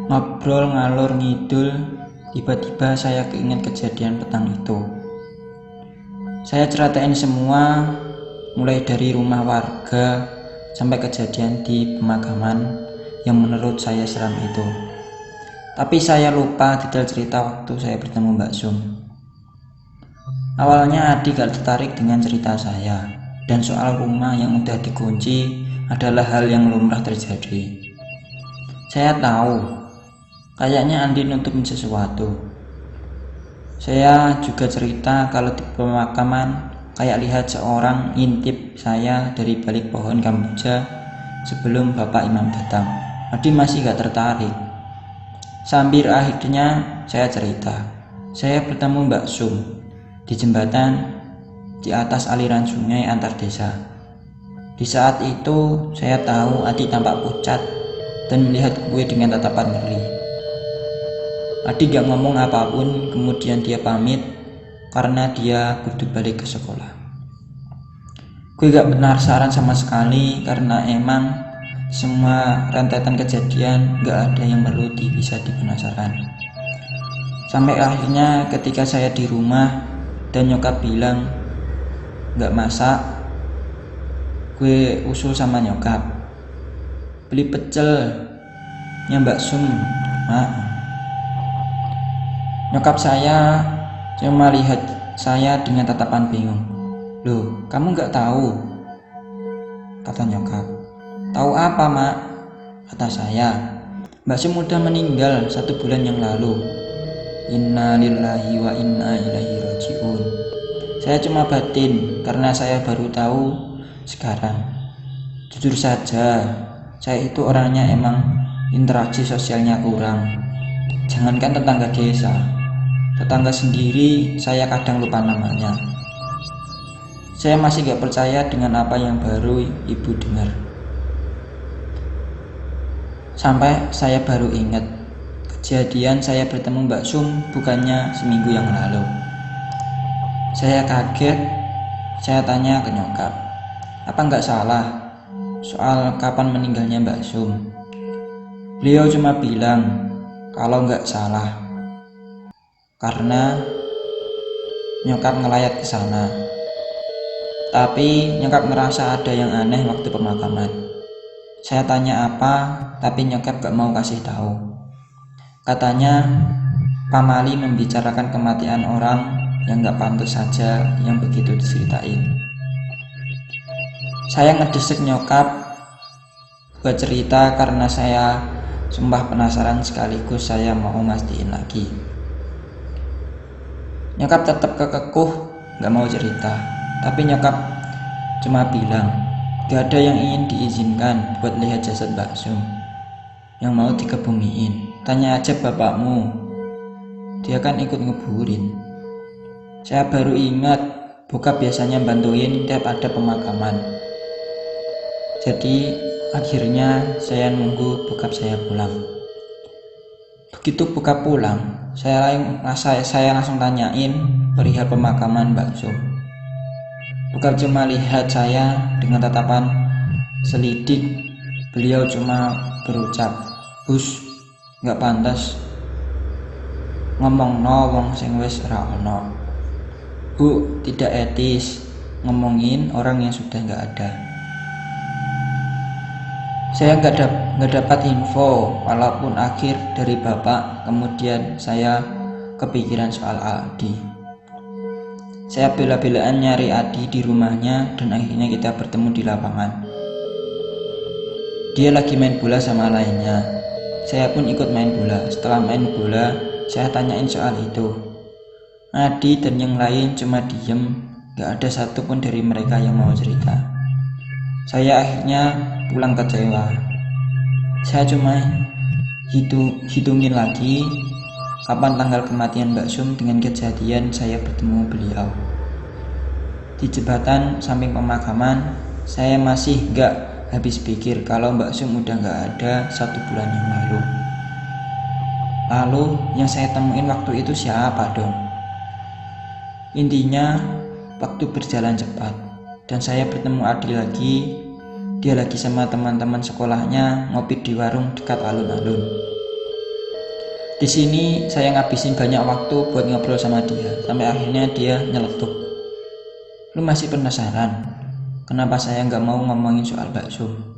Ngobrol ngalur ngidul, tiba-tiba saya keinget kejadian petang itu. Saya ceritain semua, mulai dari rumah warga sampai kejadian di pemakaman yang menurut saya seram itu. Tapi saya lupa detail cerita waktu saya bertemu Mbak Sum. Awalnya Adi gak tertarik dengan cerita saya, dan soal rumah yang udah dikunci adalah hal yang lumrah terjadi. Saya tahu kayaknya Andi nutupin sesuatu. Saya juga cerita kalau di pemakaman kayak lihat seorang ngintip saya dari balik pohon kamboja sebelum Bapak Imam datang. Adi masih gak tertarik. Sambil akhirnya saya cerita, saya bertemu Mbak Sum di jembatan di atas aliran sungai antar desa. Di saat itu saya tahu Adi tampak pucat dan melihat gue dengan tatapan ngeri. Adi gak ngomong apapun, kemudian dia pamit karena dia kudu balik ke sekolah. Gue gak penasaran sama sekali karena emang semua rentetan kejadian gak ada yang perlu bisa dipenasaran. Sampai akhirnya ketika saya di rumah dan nyokap bilang gak masak, gue usul sama nyokap, beli pecelnya Mbak Sum, Mak. Nyokap saya cuma lihat saya dengan tatapan bingung. Loh, kamu gak tahu? Kata nyokap. Tahu apa, Mak? Kata saya. Mbak Sum udah meninggal 1 bulan yang lalu. Inna lillahi wa inna ilaihi raji'un. Saya cuma batin karena saya baru tahu sekarang. Jujur saja, saya itu orangnya emang interaksi sosialnya kurang. Jangankan tetangga desa, tetangga sendiri saya kadang lupa namanya. Saya masih gak percaya dengan apa yang baru ibu dengar. Sampai saya baru ingat kejadian saya bertemu Mbak Sum bukannya seminggu yang lalu. Saya kaget, saya tanya ke nyokap, apa nggak salah soal kapan meninggalnya Mbak Sum? Beliau cuma bilang kalau nggak salah karena nyokap ngelayat ke sana. Tapi nyokap ngerasa ada yang aneh waktu pemakaman. Saya tanya apa, tapi nyokap gak mau kasih tahu. Katanya pamali membicarakan kematian orang yang gak pantas saja yang begitu diceritain. Saya ngedesek nyokap buat cerita karena saya sumpah penasaran sekaligus saya mau mastiin lagi. Nyokap tetap kekeh gak mau cerita, tapi nyokap cuma bilang gak ada yang ingin diizinkan buat lihat jasad Mbak Sum yang mau dikebumiin. Tanya aja bapakmu, dia kan ikut ngeburin. Saya baru ingat bokap biasanya bantuin tiap ada pemakaman. Jadi akhirnya saya nunggu bokap saya pulang. Begitu bokap pulang, saya langsung tanyain perihal pemakaman Mbak Sum. Bokap cuma lihat saya dengan tatapan selidik. Beliau cuma berucap, Hus, nggak pantas ngomongno wong sing wis ora ono. Bu, tidak etis ngomongin orang yang sudah nggak ada. Saya nggak dapat info walaupun akhir dari bapak. Kemudian saya kepikiran soal Adi. Saya bela-belaan nyari Adi di rumahnya dan akhirnya kita bertemu di lapangan. Dia lagi main bola sama lainnya. Saya pun ikut main bola. Setelah main bola, saya tanyain soal itu. Adi dan yang lain cuma diem, gak ada satupun dari mereka yang mau cerita. Saya akhirnya pulang kecewa. Saya cuma hitungin lagi kapan tanggal kematian Mbak Sum dengan kejadian saya bertemu beliau. Di jembatan samping pemakaman, saya masih gak habis pikir kalau Mbak Sum udah gak ada 1 bulan yang lalu. Lalu yang saya temuin waktu itu siapa dong? Intinya waktu berjalan cepat dan saya bertemu Adi lagi. Dia lagi sama teman-teman sekolahnya ngopi di warung dekat alun-alun. Di sini saya ngabisin banyak waktu buat ngobrol sama dia sampai akhirnya dia nyeletuk. Lu masih penasaran kenapa saya nggak mau ngomongin soal bakso?